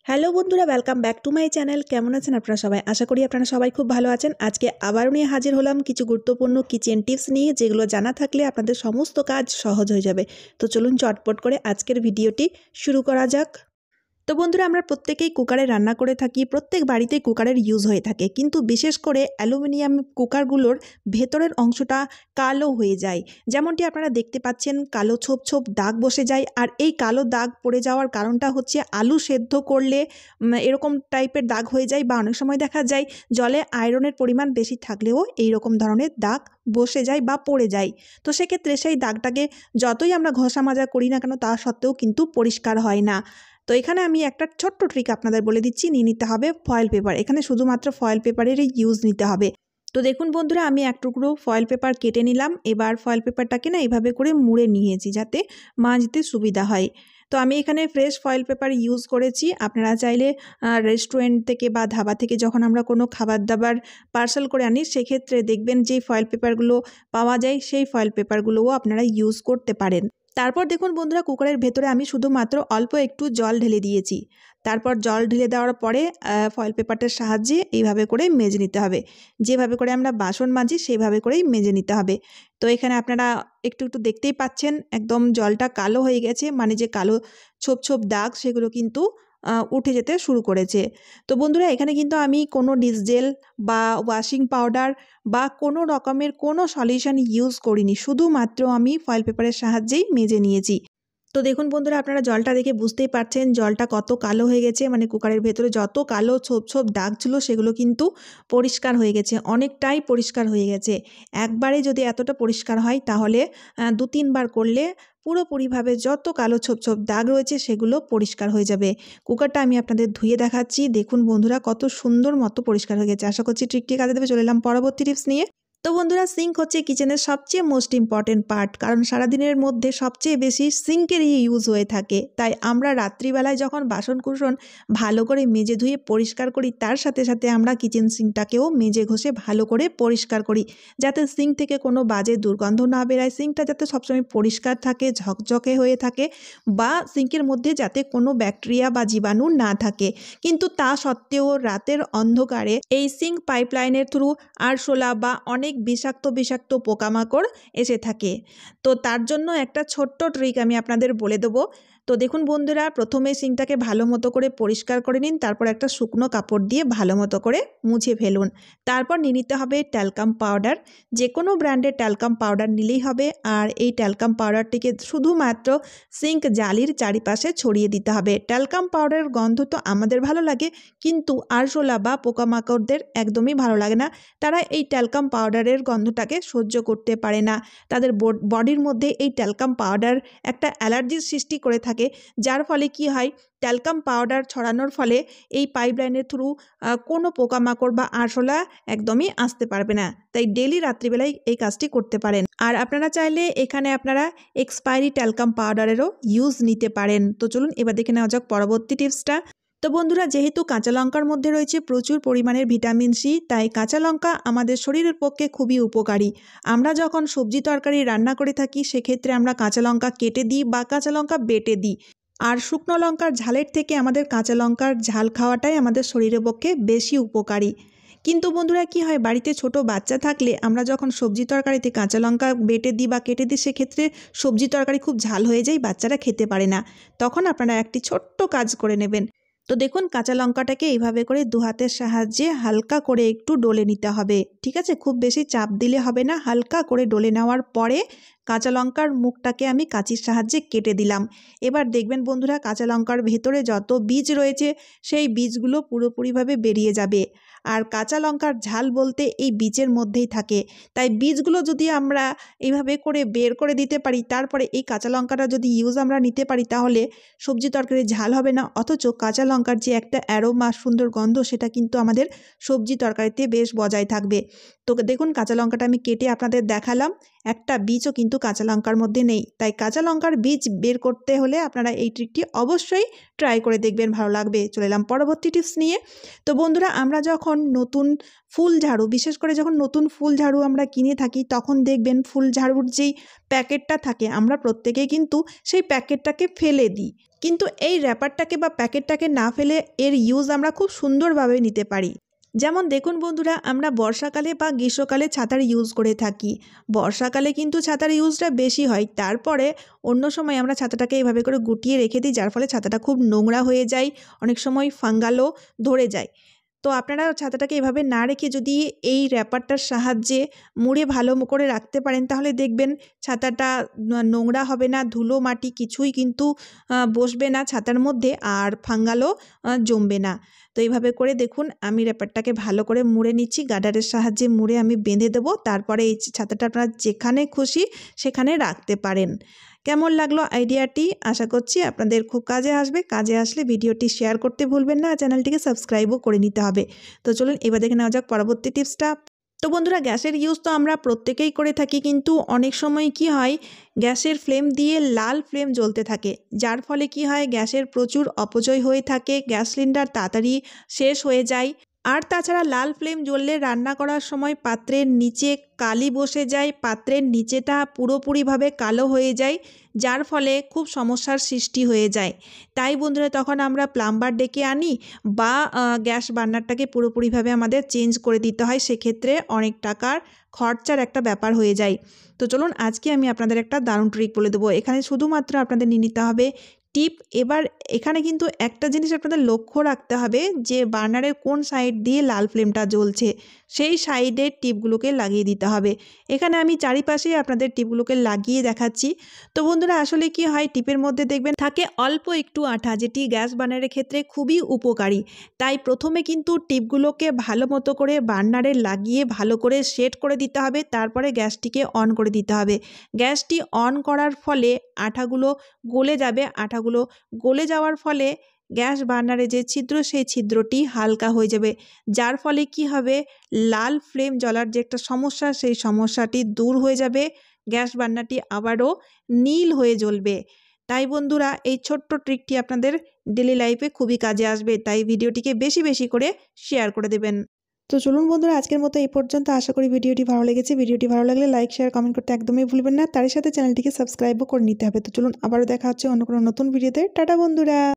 Hello বন্ধুরা, welcome back to my channel. কেমন আছেন আপনারা সবাই? আশা করি আপনারা সবাই খুব ভালো আছেন। আজকে আবারও নিয়ে হাজির হলাম কিছু গুরুত্বপূর্ণ কিচেন টিপস নিয়ে, যেগুলো জানা থাকলে আপনাদের সমস্ত কাজ সহজ হয়ে যাবে। তো চলুন চটপট করে আজকের ভিডিওটি শুরু করা যাক। তো বন্ধুরা, আমরা প্রত্যেকেই কুকারে রান্না করে থাকি, প্রত্যেক বাড়িতেই কুকারের ইউজ হয়ে থাকে, কিন্তু বিশেষ করে অ্যালুমিনিয়াম কুকারগুলোর ভেতরের অংশটা কালো হয়ে যায়। যেমনটি আপনারা দেখতে পাচ্ছেন, কালো ছোপ ছোপ দাগ বসে যায়। আর এই কালো দাগ পড়ে যাওয়ার কারণটা হচ্ছে আলু সেদ্ধ করলে এরকম টাইপের দাগ হয়ে যায়, বা অনেক সময় দেখা যায় জলে আয়রনের পরিমাণ বেশি থাকলেও এই রকম ধরনের দাগ বসে যায় বা পড়ে যায়। তো সেক্ষেত্রে সেই দাগটাকে যতই আমরা ঘষা মাজা করি না কেন, তা সত্ত্বেও কিন্তু পরিষ্কার হয় না। তো এখানে আমি একটা ছোট্ট ট্রিক আপনাদের বলে দিচ্ছি। নিয়ে নিতে হবে ফয়েল পেপার। এখানে শুধুমাত্র ফয়েল পেপারেরই ইউজ নিতে হবে। তো দেখুন বন্ধুরা, আমি এক টুকরো ফয়েল পেপার কেটে নিলাম। এবার ফয়েল পেপারটাকে না এইভাবে করে মুড়ে নিয়েছি, যাতে মাজতে সুবিধা হয়। তো আমি এখানে ফ্রেশ ফয়েল পেপার ইউজ করেছি। আপনারা চাইলে রেস্টুরেন্ট থেকে বা ধাবা থেকে যখন আমরা কোনো খাবার দাবার পার্সেল করে আনি, সেক্ষেত্রে দেখবেন যে ফয়েল পেপারগুলো পাওয়া যায়, সেই ফয়েল পেপারগুলোও আপনারা ইউজ করতে পারেন। তারপর দেখুন বন্ধুরা, কুকারের ভেতরে আমি শুধুমাত্র অল্প একটু জল ঢেলে দিয়েছি। তারপর জল ঢেলে দেওয়ার পরে ফয়েল পেপারটার সাহায্যে এইভাবে করে মেজে নিতে হবে। যেভাবে করে আমরা বাসন মাজি সেইভাবে করেই মেজে নিতে হবে। তো এখানে আপনারা একটু একটু দেখতেই পাচ্ছেন, একদম জলটা কালো হয়ে গেছে, মানে যে কালো ছোপ ছোপ দাগ সেগুলো কিন্তু উঠে যেতে শুরু করেছে। তো বন্ধুরা, এখানে কিন্তু আমি কোনো ডিশ জেল বা ওয়াশিং পাউডার বা কোনো রকমের কোনো সলিউশন ইউজ করিনি, শুধুমাত্র আমি ফয়েল পেপারের সাহায্যেই মেজে নিয়েছি। তো দেখুন বন্ধুরা, আপনারা জলটা দেখে বুঝতেই পারছেন জলটা কত কালো হয়ে গেছে। মানে কুকারের ভেতরে যত কালো ছোপ ছোপ দাগ ছিল সেগুলো কিন্তু পরিষ্কার হয়ে গেছে, অনেকটাই পরিষ্কার হয়ে গেছে। একবারে যদি এতটা পরিষ্কার হয়, তাহলে 2-3 বার করলে পুরোপুরিভাবে যত কালো ছোপ ছোপ দাগ রয়েছে সেগুলো পরিষ্কার হয়ে যাবে। কুকারটা আমি আপনাদের ধুয়ে দেখাচ্ছি। দেখুন বন্ধুরা, কত সুন্দর মতো পরিষ্কার হয়ে গেছে। আশা করছি ট্রিকটি কাজে দেবে। চলে এলাম পরবর্তী টিপস নিয়ে। তো বন্ধুরা, সিঙ্ক হচ্ছে কিচেনের সবচেয়ে মোস্ট ইম্পর্টেন্ট পার্ট, কারণ সারাদিনের মধ্যে সবচেয়ে বেশি সিঙ্কেরই ইউজ হয়ে থাকে। তাই আমরা রাত্রিবেলায় যখন বাসনকুসন ভালো করে মেজে ধুয়ে পরিষ্কার করি, তার সাথে সাথে আমরা কিচেন সিঙ্কটাকেও মেজে ঘষে ভালো করে পরিষ্কার করি, যাতে সিঙ্ক থেকে কোনো বাজে দুর্গন্ধ না বেরায়, সিঙ্কটা যাতে সবসময় পরিষ্কার থাকে, ঝকঝকে হয়ে থাকে, বা সিঙ্কের মধ্যে যাতে কোনো ব্যাকটেরিয়া বা জীবাণু না থাকে। কিন্তু তা সত্ত্বেও রাতের অন্ধকারে এই সিঙ্ক পাইপলাইনের থ্রু আরশোলা বা অনেক বিষাক্ত বিষাক্ত পোকামাকড় এসে থাকে। তো তার জন্য একটা ছোট্ট ট্রিক আমি আপনাদের বলে দেবো। তো দেখুন বন্ধুরা, প্রথমে সিঙ্কটাকে ভালো মতো করে পরিষ্কার করে নিন। তারপর একটা শুকনো কাপড় দিয়ে ভালো মতো করে মুছে ফেলুন। তারপর নিয়ে নিতে হবে ট্যালকাম পাউডার। যে কোনো ব্র্যান্ডের ট্যালকাম পাউডার নিলেই হবে। আর এই ট্যালকাম পাউডারটিকে শুধুমাত্র সিঙ্ক জালির চারিপাশে ছড়িয়ে দিতে হবে। ট্যালকাম পাউডারের গন্ধ তো আমাদের ভালো লাগে, কিন্তু আরশোলা বা পোকামাকড়দের একদমই ভালো লাগে না। তারা এই ট্যালকাম পাউডারের গন্ধটাকে সহ্য করতে পারে না। তাদের বডির মধ্যে এই ট্যালকাম পাউডার একটা অ্যালার্জির সৃষ্টি করে থাকে, যার ফলে কি হয়, ট্যালকাম পাউডার ছড়ানোর ফলে এই পাইপলাইনের থ্রু কোনো পোকামাকড় বা আরশোলা একদমই আসতে পারবে না। তাই ডেলি রাত্রিবেলায় এই কাজটি করতে পারেন। আর আপনারা চাইলে এখানে আপনারা এক্সপায়ারি ট্যালকাম পাউডারেরও ইউজ নিতে পারেন। তো চলুন এবার দেখে নেওয়া যাক পরবর্তী টিপসটা। তো বন্ধুরা, যেহেতু কাঁচা লঙ্কার মধ্যে রয়েছে প্রচুর পরিমাণের ভিটামিন সি, তাই কাঁচা লঙ্কা আমাদের শরীরের পক্ষে খুবই উপকারী। আমরা যখন সবজি তরকারি রান্না করে থাকি, সেক্ষেত্রে আমরা কাঁচা লঙ্কা কেটে দিই বা কাঁচা লঙ্কা বেটে দিই। আর শুকনো লঙ্কার ঝালের থেকে আমাদের কাঁচা লঙ্কার ঝাল খাওয়াটাই আমাদের শরীরের পক্ষে বেশি উপকারী। কিন্তু বন্ধুরা, কি হয়, বাড়িতে ছোট বাচ্চা থাকলে আমরা যখন সবজি তরকারিতে কাঁচা লঙ্কা বেটে দিই বা কেটে দিই, সেক্ষেত্রে সবজি তরকারি খুব ঝাল হয়ে যায়, বাচ্চারা খেতে পারে না। তখন আপনারা একটি ছোট্ট কাজ করে নেবেন। তো দেখুন, কাঁচা লঙ্কাটাকে এইভাবে করে দু হাতের সাহায্যে হালকা করে একটু ডলে নিতে হবে। ঠিক আছে, খুব বেশি চাপ দিলে হবে না। হালকা করে ডলে নেওয়ার পরে কাঁচা লঙ্কার মুখটাকে আমি কাঁচির সাহায্যে কেটে দিলাম। এবার দেখবেন বন্ধুরা, কাঁচা লঙ্কার ভেতরে যত বীজ রয়েছে সেই বীজগুলো পুরোপুরিভাবে বেরিয়ে যাবে। আর কাঁচা লঙ্কার ঝাল বলতে এই বীজের মধ্যেই থাকে। তাই বীজগুলো যদি আমরা এইভাবে করে বের করে দিতে পারি, তারপরে এই কাঁচা লঙ্কাটা যদি ইউজ আমরা নিতে পারি, তাহলে সবজি তরকারি ঝাল হবে না, অথচ কাঁচা লঙ্কার যে একটা অ্যারোমা, সুন্দর গন্ধ, সেটা কিন্তু আমাদের সবজি তরকারিতে বেশ বজায় থাকবে। তো দেখুন, কাঁচা লঙ্কাটা আমি কেটে আপনাদের দেখালাম। একটা বীজও কিন্তু কাঁচা লঙ্কার মধ্যে নেই। তাই কাঁচা লঙ্কার বীজ বের করতে হলে আপনারা এই ট্রিকটি অবশ্যই ট্রাই করে দেখবেন, ভালো লাগবে। চলে এলাম পরবর্তী টিপস নিয়ে। তো বন্ধুরা, আমরা যখন নতুন ফুল ঝাড়ু, বিশেষ করে যখন নতুন ফুল ঝাড়ু আমরা কিনে থাকি, তখন দেখবেন ফুল ঝাড়ুর যেই প্যাকেটটা থাকে, আমরা প্রত্যেকেই কিন্তু সেই প্যাকেটটাকে ফেলে দিই। কিন্তু এই র্যাপারটাকে বা প্যাকেটটাকে না ফেলে এর ইউজ আমরা খুব সুন্দরভাবে নিতে পারি। যেমন দেখুন বন্ধুরা, আমরা বর্ষাকালে বা গ্রীষ্মকালে ছাতার ইউজ করে থাকি। বর্ষাকালে কিন্তু ছাতার ইউজটা বেশি হয়, তারপরে অন্য সময় আমরা ছাতাটাকে এভাবে করে গুটিয়ে রেখে দিই, যার ফলে ছাতাটা খুব নোংরা হয়ে যায়, অনেক সময় ফাঙ্গালও ধরে যায়। তো আপনারা ছাতাটাকে এভাবে না রেখে যদি এই র্যাপারটার সাহায্যে মুড়ে ভালো করে রাখতে পারেন, তাহলে দেখবেন ছাতাটা নোংরা হবে না, ধুলো মাটি কিছুই কিন্তু বসবে না ছাতার মধ্যে, আর ফাঙ্গালও জমবে না। তো এইভাবে করে দেখুন আমি র্যাপারটাকে ভালো করে মুড়ে নিচ্ছি, গার্ডারের সাহায্যে মুড়ে আমি বেঁধে দেবো। তারপরে এই ছাতাটা আপনারা যেখানে খুশি সেখানে রাখতে পারেন। কেমন লাগলো আইডিয়াটি? আশা করছি আপনাদের খুব কাজে আসবে। কাজে আসলে ভিডিওটি শেয়ার করতে ভুলবেন না, চ্যানেলটিকে সাবস্ক্রাইবও করে নিতে হবে। তো চলুন এবার দেখে নেওয়া যাক পরবর্তী টিপসটা। তো বন্ধুরা, গ্যাসের ইউজ তো আমরা প্রত্যেকেই করে থাকি, কিন্তু অনেক সময় কি হয়, গ্যাসের ফ্লেম দিয়ে লাল ফ্লেম জ্বলতে থাকে, যার ফলে কি হয় গ্যাসের প্রচুর অপচয় হয়ে থাকে, গ্যাস সিলিন্ডার তাড়াতাড়ি শেষ হয়ে যায়। আর তাছাড়া লাল ফ্লেম জ্বললে রান্না করার সময় পাত্রের নিচে কালি বসে যায়, পাত্রের নিচেটা পুরোপুরিভাবে কালো হয়ে যায়, যার ফলে খুব সমস্যার সৃষ্টি হয়ে যায়। তাই বন্ধুরা, তখন আমরা প্লাম্বার ডেকে আনি বা গ্যাস বার্নারটাকে পুরোপুরিভাবে আমাদের চেঞ্জ করে দিতে হয়, সেক্ষেত্রে অনেক টাকার খরচার একটা ব্যাপার হয়ে যায়। তো চলুন আজকে আমি আপনাদের একটা দারুণ ট্রিক বলে দেবো। এখানে শুধুমাত্র আপনাদের নিয়ে নিতে হবে টিপ। এবার এখানে কিন্তু একটা জিনিস আপনাদের লক্ষ্য রাখতে হবে যে বার্নারের কোন সাইড দিয়ে লাল ফ্লেমটা জ্বলছে, সেই সাইডের টিপগুলোকে লাগিয়ে দিতে হবে। এখানে আমি চারিপাশেই আপনাদের টিপগুলোকে লাগিয়ে দেখাচ্ছি। তো বন্ধুরা, আসলে কি হয়, টিপের মধ্যে দেখবেন থাকে অল্প একটু আঠা, যেটি গ্যাস বার্নারের ক্ষেত্রে খুবই উপকারী। তাই প্রথমে কিন্তু টিপগুলোকে ভালো মতো করে বার্নারে লাগিয়ে ভালো করে সেট করে দিতে হবে, তারপরে গ্যাসটিকে অন করে দিতে হবে। গ্যাসটি অন করার ফলে আঠাগুলো গলে যাবে, আঠাগুলো গলে যাওয়ার ফলে গ্যাস বার্নারে যে ছিদ্র, সেই ছিদ্রটি হালকা হয়ে যাবে, যার ফলে কি হবে, লাল ফ্লেম জ্বলার যে একটা সমস্যা, সেই সমস্যাটি দূর হয়ে যাবে, গ্যাস বার্নারটি আবারও নীল হয়ে জ্বলবে। তাই বন্ধুরা, এই ছোট্ট ট্রিকটি আপনাদের ডেলি লাইফে খুবই কাজে আসবে, তাই ভিডিওটিকে বেশি বেশি করে শেয়ার করে দেবেন। তো চলুন বন্ধুরা, আজকের মতো এই পর্যন্ত। আশা করি ভিডিওটি ভালো লেগেছে। ভিডিওটি ভালো লাগলে লাইক, শেয়ার, কমেন্ট করতে একদমই ভুলবেন না। তার সাথে চ্যানেলটিকে সাবস্ক্রাইবও করে নিতে হবে। তো চলুন আবারও দেখা হচ্ছে অন্য কোনো নতুন ভিডিওতে। টাটা বন্ধুরা।